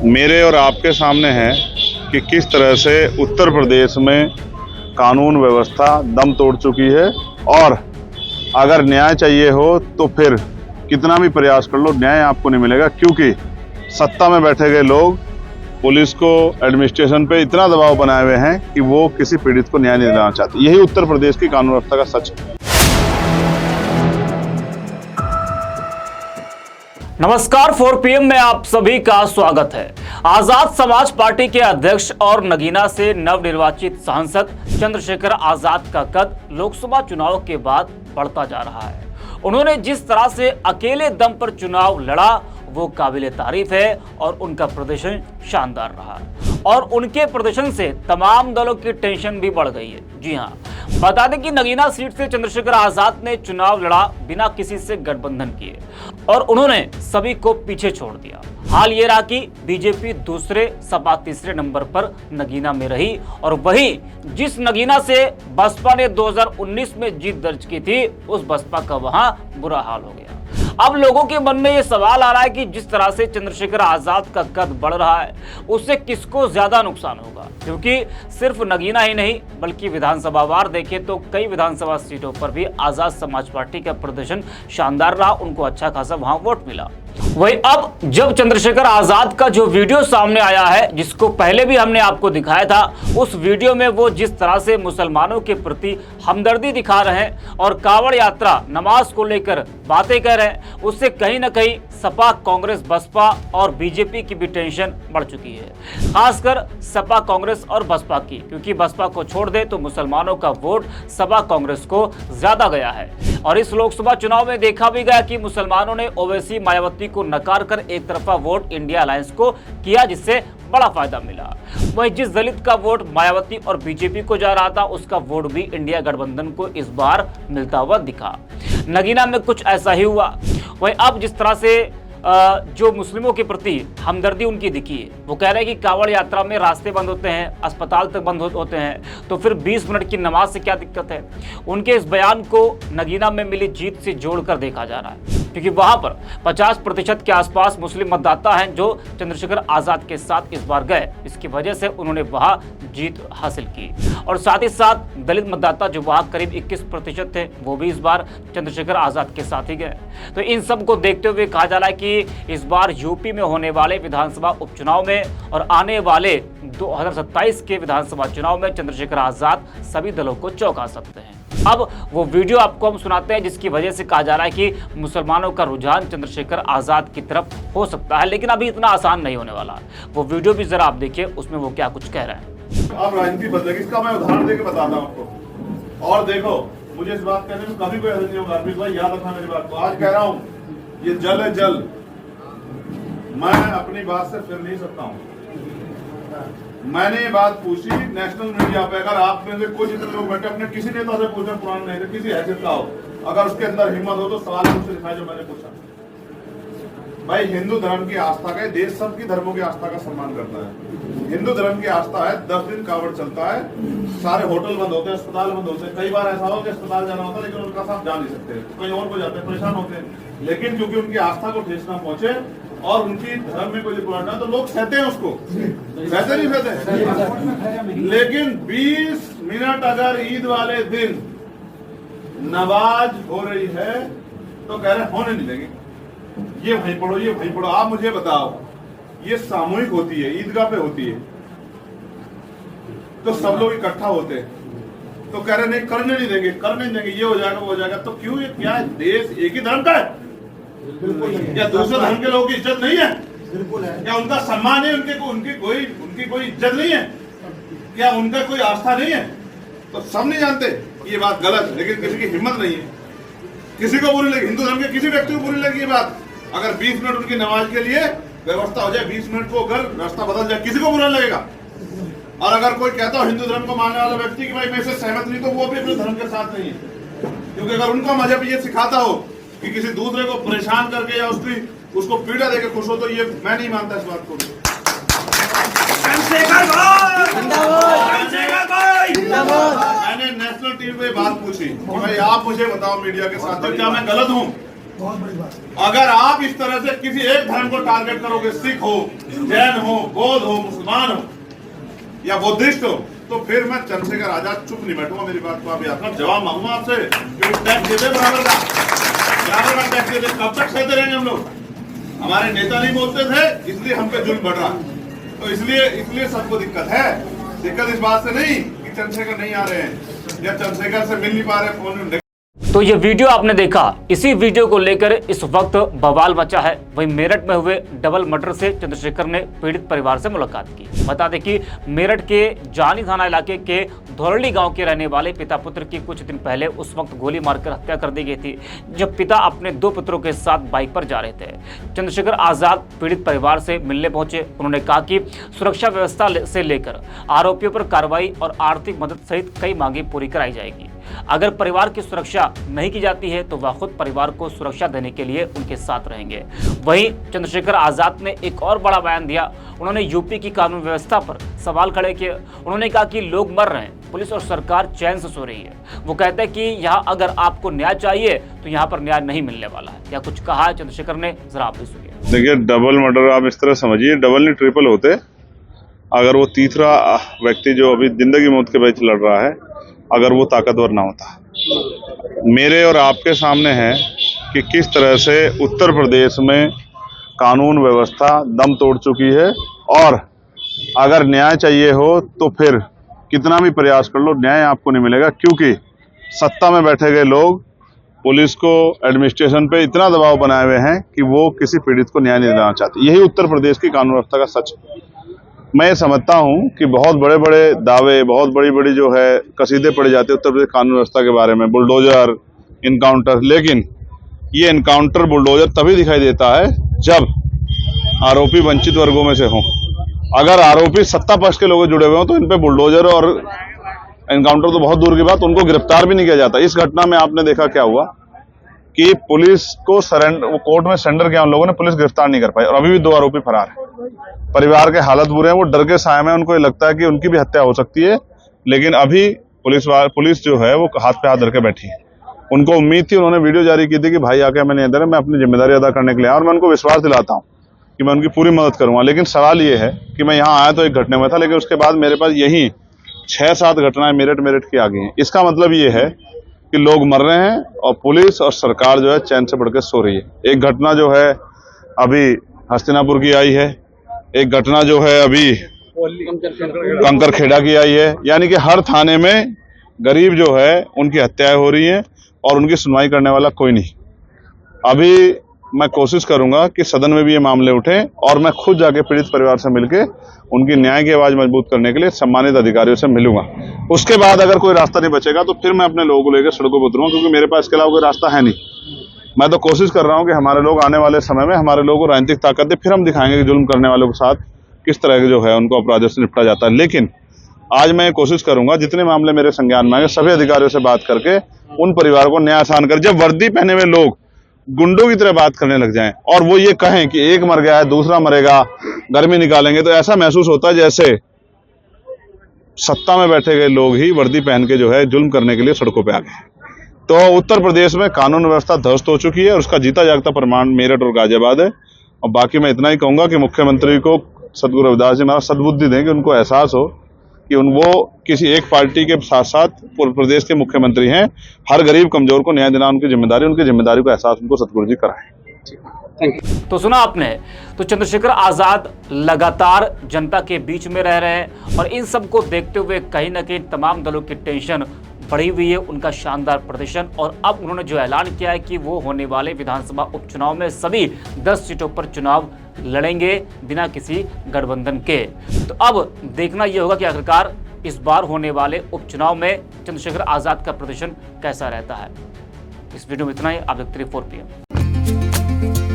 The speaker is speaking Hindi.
मेरे और आपके सामने है कि किस तरह से उत्तर प्रदेश में कानून व्यवस्था दम तोड़ चुकी है और अगर न्याय चाहिए हो तो फिर कितना भी प्रयास कर लो न्याय आपको नहीं मिलेगा, क्योंकि सत्ता में बैठे गए लोग पुलिस को, एडमिनिस्ट्रेशन पे इतना दबाव बनाए हुए हैं कि वो किसी पीड़ित को न्याय नहीं दिलाना चाहते। यही उत्तर प्रदेश की कानून व्यवस्था का सच है। नमस्कार, 4 PM में आप सभी का स्वागत है। आजाद समाज पार्टी के अध्यक्ष और नगीना से नवनिर्वाचित सांसद चंद्रशेखर आजाद का कद लोकसभा चुनाव के बाद बढ़ता जा रहा है। उन्होंने जिस तरह से अकेले दम पर चुनाव लड़ा वो काबिले तारीफ है और उनका प्रदर्शन शानदार रहा और उनके प्रदर्शन से तमाम दलों की टेंशन भी बढ़ गई है। जी हां, बता दें कि नगीना सीट से चंद्रशेखर आजाद ने चुनाव लड़ा बिना किसी से गठबंधन किए और उन्होंने सभी को पीछे छोड़ दिया। हाल ये रहा कि बीजेपी दूसरे, सपा तीसरे नंबर पर नगीना में रही और वही जिस नगीना से बसपा ने 2019 में जीत दर्ज की थी, उस बसपा का वहां बुरा हाल हो गया। अब लोगों के मन में यह सवाल आ रहा है कि जिस तरह से चंद्रशेखर आजाद का कद बढ़ रहा है उससे किसको ज्यादा नुकसान होगा, क्योंकि सिर्फ नगीना ही नहीं बल्कि विधानसभा वार देखें तो कई विधानसभा सीटों पर भी आजाद समाज पार्टी का प्रदर्शन शानदार रहा, उनको अच्छा खासा वहां वोट मिला। वही अब जब चंद्रशेखर आजाद का जो वीडियो सामने आया है, जिसको पहले भी हमने आपको दिखाया था, उस वीडियो में वो जिस तरह से मुसलमानों के प्रति हमदर्दी दिखा रहे हैं और कांवड़ यात्रा, नमाज को लेकर बातें कर रहे हैं, उससे कहीं ना कहीं सपा, कांग्रेस, बसपा और बीजेपी की भी टेंशन बढ़ चुकी है। खासकर सपा, कांग्रेस और बसपा की, क्योंकि बसपा को छोड़ दे तो मुसलमानों का वोट सपा, कांग्रेस को ज्यादा गया है। और इस लोकसभा चुनाव में देखा भी गया कि मुसलमानों ने ओवैसी, मायावती को नकार कर एक तरफा वोट इंडिया अलायंस को किया, जिससे बड़ा फायदा मिला। वहीं जिस दलित का वोट मायावती और बीजेपी को जा रहा था, उसका वोट भी इंडिया गठबंधन को इस बार मिलता हुआ दिखा। नगीना में कुछ ऐसा ही हुआ। वहीं अब जिस तरह से जो मुस्लिमों के प्रति हमदर्दी उनकी दिखी है, वो कह रहे हैं कि कांवड़ यात्रा में रास्ते बंद होते हैं, अस्पताल तक बंद होते हैं, तो फिर 20 मिनट की नमाज से क्या दिक्कत है। उनके इस बयान को नगीना में मिली जीत से जोड़कर देखा जा रहा है, क्योंकि वहां पर 50% के आसपास मुस्लिम मतदाता हैं जो चंद्रशेखर आजाद के साथ इस बार गए। इसकी वजह से उन्होंने वहां जीत हासिल की और साथ ही साथ दलित मतदाता जो वहां करीब 21% थे, वो भी इस बार चंद्रशेखर आजाद के साथ ही गए। तो इन सब को देखते हुए कहा जा रहा है कि इस बार यूपी में होने वाले विधानसभा उपचुनाव में और आने वाले 2027 के विधानसभा चुनाव में चंद्रशेखर आजाद सभी दलों को चौंका सकते हैं। अब वो वीडियो आपको हम सुनाते हैं, जिसकी वजह से कहा जा रहा है कि मुसलमानों का रुझान चंद्रशेखर आजाद की तरफ हो सकता है, लेकिन अभी इतना आसान नहीं होने वाला। वो वीडियो भी जरा आप देखिए, उसमें वो क्या कुछ कह रहे हैं। अब राजनीति बदलेगी, इसका मैं उदाहरण देकर बताता हूँ आपको। और देखो, मुझे इस बात कहने में कभी कोई हर्ज नहीं होगा। अर्पित भाई, याद रखना मेरी बात को। आज कह रहा हूँ, ये जल है जल, मैं अपनी बात से फिर नहीं सकता हूँ। मैंने ये बात पूछी नेशनल मीडिया पे। अगर आप में से कोई जितने लोग बैठे अपने किसी नेता से पूछे, पुराने नहीं थे, किसी हैसियत का हो, अगर उसके अंदर हिम्मत हो तो सवाल मुझसे दिखाए जो मैंने पूछा। भाई, हिंदू धर्म की आस्था का, देश सबकी धर्मों की आस्था का सम्मान करता है। हिंदू धर्म की आस्था है, 10 दिन कावड़ चलता है, सारे होटल बंद होते हैं, अस्पताल बंद होते हैं। कई बार ऐसा हो कि अस्पताल जाना होता है लेकिन उनका साथ जा नहीं सकते, कहीं और को जाते हैं, परेशान होते हैं। लेकिन क्योंकि उनकी आस्था को ठेस ना पहुंचे और उनकी धर्म में कोई रिपोर्ट ना, तो लोग सहते हैं उसको, सहते नहीं सहते। लेकिन 20 मिनट अगर ईद वाले दिन नमाज हो रही है तो कह रहे होने नहीं देंगे, ये वहीं पढ़ो, ये वहीं पढ़ो। आप मुझे बताओ, ये सामूहिक होती है, ईदगाह पे होती है, तो सब लोग इकट्ठा होते हैं, तो कह रहे नहीं, करने नहीं देंगे, करने नहीं देंगे, ये हो जाएगा, वो हो जाएगा। तो क्यों, ये क्या है, देश एक ही धर्म का है? क्या दूसरे धर्म के लोगों की इज्जत नहीं है? बिल्कुल है। क्या उनका सम्मान है? उनकी कोई इज्जत नहीं है? क्या उनका कोई आस्था नहीं है? तो सब नहीं जानते ये बात गलत है, लेकिन किसी की हिम्मत नहीं है। किसी को बुरी लगी, हिंदू धर्म के किसी व्यक्ति को बुरी लगी ये बात, अगर 20 मिनट उनकी नमाज के लिए व्यवस्था हो जाए, 20 मिनट को अगर रास्ता बदल जाए, किसी को बुरा लगेगा। और अगर कोई कहता हो हिंदू धर्म को मानने वाला व्यक्ति कि भाई मैं इससे सहमत नहीं, तो वो भी अपने धर्म के साथ नहीं है। क्योंकि अगर उनका मजहब ये सिखाता हो कि किसी दूसरे को परेशान करके या उसको पीड़ा देकर खुश हो, तो ये मैं नहीं मानता इस बात को। मैंने नेशनल टीवी पे बात पूछी कि भाई आप मुझे बताओ मीडिया के साथ, क्या मैं गलत हूँ बहुत बड़ी बात है। अगर आप इस तरह से किसी एक धर्म को टारगेट करोगे, सिख हो, जैन हो, बौद्ध हो, मुसलमान हो या बुद्धिस्ट हो, तो फिर मैं चंद्रशेखर आजाद चुप नहीं बैठूंगा। मेरी बात को आप याद रखना। जवाब मांगूंगा आपसे कि टैक्स देते बराबर का टैक्स देते। कब तक सहते रहेंगे हम लोग? हमारे नेता नहीं बोलते थे, इसलिए हम पे जुल्म बढ़ रहा। तो इसलिए सबको दिक्कत है। दिक्कत इस बात से नहीं कि चंद्रशेखर नहीं आ रहे हैं या चंद्रशेखर से मिल नहीं पा रहे फोन। तो ये वीडियो आपने देखा। इसी वीडियो को लेकर इस वक्त बवाल मचा है। वहीं मेरठ में हुए डबल मर्डर से चंद्रशेखर ने पीड़ित परिवार से मुलाकात की। बता दें कि मेरठ के जानी थाना इलाके के धोरली गांव के रहने वाले पिता पुत्र की कुछ दिन पहले उस वक्त गोली मारकर हत्या कर दी गई थी, जब पिता अपने 2 पुत्रों के साथ बाइक पर जा रहे थे। चंद्रशेखर आजाद पीड़ित परिवार से मिलने पहुंचे। उन्होंने कहा कि सुरक्षा व्यवस्था से लेकर आरोपियों पर कार्रवाई और आर्थिक मदद सहित कई मांगे पूरी कराई जाएगी। अगर परिवार की सुरक्षा नहीं की जाती है तो वह खुद परिवार को सुरक्षा देने के लिए उनके साथ रहेंगे। वहीं चंद्रशेखर आजाद ने एक और बड़ा बयान दिया। उन्होंने यूपी की कानून व्यवस्था पर सवाल खड़े किए। उन्होंने कहा कि लोग मर रहे हैं, पुलिस और सरकार चैन से सो रही है। वो कहते हैं कि यहाँ अगर आपको न्याय चाहिए तो यहाँ पर न्याय नहीं मिलने वाला है। क्या कुछ कहा है चंद्रशेखर ने, जरा आप भी सुनिए। देखिए, डबल मर्डर आप इस तरह समझिए, डबल नहीं ट्रिपल होते अगर वो तीसरा व्यक्ति जो अभी जिंदगी मौत के बीच लड़ रहा है, अगर वो ताकतवर ना होता। मेरे और आपके सामने है कि किस तरह से उत्तर प्रदेश में कानून व्यवस्था दम तोड़ चुकी है, और अगर न्याय चाहिए हो तो फिर कितना भी प्रयास कर लो, न्याय आपको नहीं मिलेगा। क्योंकि सत्ता में बैठे गए लोग पुलिस को, एडमिनिस्ट्रेशन पे इतना दबाव बनाए हुए हैं कि वो किसी पीड़ित को न्याय नहीं देना चाहती। यही उत्तर प्रदेश की कानून व्यवस्था का सच है। मैं ये समझता हूं कि बहुत बड़े बड़े दावे, बहुत बड़ी बड़ी जो है कसीदे पड़े जाते हैं उत्तर प्रदेश कानून व्यवस्था के बारे में, बुलडोजर, इनकाउंटर। लेकिन ये इनकाउंटर, बुलडोजर तभी दिखाई देता है जब आरोपी वंचित वर्गों में से हों। अगर आरोपी सत्ता पक्ष के लोग जुड़े हुए हों तो इन पे बुलडोजर और एनकाउंटर तो बहुत दूर की बात, उनको गिरफ्तार भी नहीं किया जाता। इस घटना में आपने देखा क्या हुआ कि पुलिस को कोर्ट में सरेंडर किया उन लोगों ने, पुलिस गिरफ्तार नहीं कर पाई और अभी भी 2 आरोपी फरार है। परिवार के हालत बुरे हैं, वो डर के साए में, उनको ये लगता है कि उनकी भी हत्या हो सकती है। लेकिन अभी पुलिस जो है वो हाथ पे हाथ धर के बैठी है। उनको उम्मीद थी, उन्होंने वीडियो जारी की थी कि भाई आके मैंने इधर है, मैं अपनी जिम्मेदारी अदा करने के लिए आया और मैं उनको विश्वास दिलाता हूँ कि मैं उनकी पूरी मदद करूंगा। लेकिन सवाल ये है कि मैं यहाँ आया तो एक घटने में था, लेकिन उसके बाद मेरे पास यही 6-7 घटनाएं मेरठ की आ गई हैं। इसका मतलब ये है कि लोग मर रहे हैं और पुलिस और सरकार जो है चैन से बढ़ के सो रही है। एक घटना जो है अभी हस्तिनापुर की आई है, एक घटना जो है अभी कंकरखेड़ा की आई है। यानी कि हर थाने में गरीब जो है उनकी हत्याएं हो रही हैं और उनकी सुनवाई करने वाला कोई नहीं। अभी मैं कोशिश करूंगा कि सदन में भी ये मामले उठे और मैं खुद जाके पीड़ित परिवार से मिलके उनकी न्याय की आवाज मजबूत करने के लिए सम्मानित अधिकारियों से मिलूंगा। उसके बाद अगर कोई रास्ता नहीं बचेगा तो फिर मैं अपने लोगों को लेकर सड़कों पर उतरूंगा, क्योंकि मेरे पास इसके अलावा कोई रास्ता है नहीं। मैं तो कोशिश कर रहा हूं कि हमारे लोग आने वाले समय में हमारे लोगों को राजनीतिक ताकत दे, फिर हम दिखाएंगे कि जुल्म करने वालों के साथ किस तरह के जो है उनको अपराधों से निपटा जाता है। लेकिन आज मैं कोशिश करूंगा जितने मामले मेरे संज्ञान में आए सभी अधिकारियों से बात करके उन परिवारों को न्याय आसान कर। जब वर्दी पहने हुए लोग गुंडों की तरह बात करने लग जाएं और वो ये कहें कि एक मर गया है दूसरा मरेगा, गर्मी निकालेंगे, तो ऐसा महसूस होता है जैसे सत्ता में बैठे गए लोग ही वर्दी पहन के जो है जुल्म करने के लिए सड़कों पे आ गए। तो उत्तर प्रदेश में कानून व्यवस्था ध्वस्त हो चुकी है और उसका जीता जागता प्रमाण मेरठ और गाजियाबाद है। और बाकी मैं इतना ही कहूंगा कि मुख्यमंत्री को सदगुरु रविदास जी महाराज सद्बुद्धि दें कि उनको एहसास हो कि वो किसी एक पार्टी के साथ साथ पूरे प्रदेश के मुख्यमंत्री हैं। हर गरीब कमजोर को न्याय देना उनकी जिम्मेदारी को एहसास उनको सतगुरु जी कराएं। तो सुना आपने, तो चंद्रशेखर आजाद लगातार जनता के बीच में रह रहे हैं और इन सब को देखते हुए कहीं ना कहीं तमाम दलों की टेंशन बढ़ी हुई है। उनका शानदार प्रदर्शन, और अब उन्होंने जो ऐलान किया है कि वो होने वाले विधानसभा उपचुनाव में सभी 10 सीटों पर चुनाव लड़ेंगे बिना किसी गठबंधन के। तो अब देखना यह होगा कि आखिरकार इस बार होने वाले उपचुनाव में चंद्रशेखर आजाद का प्रदर्शन कैसा रहता है। इस वीडियो में इतना ही। आप देखते रहिए 4 PM।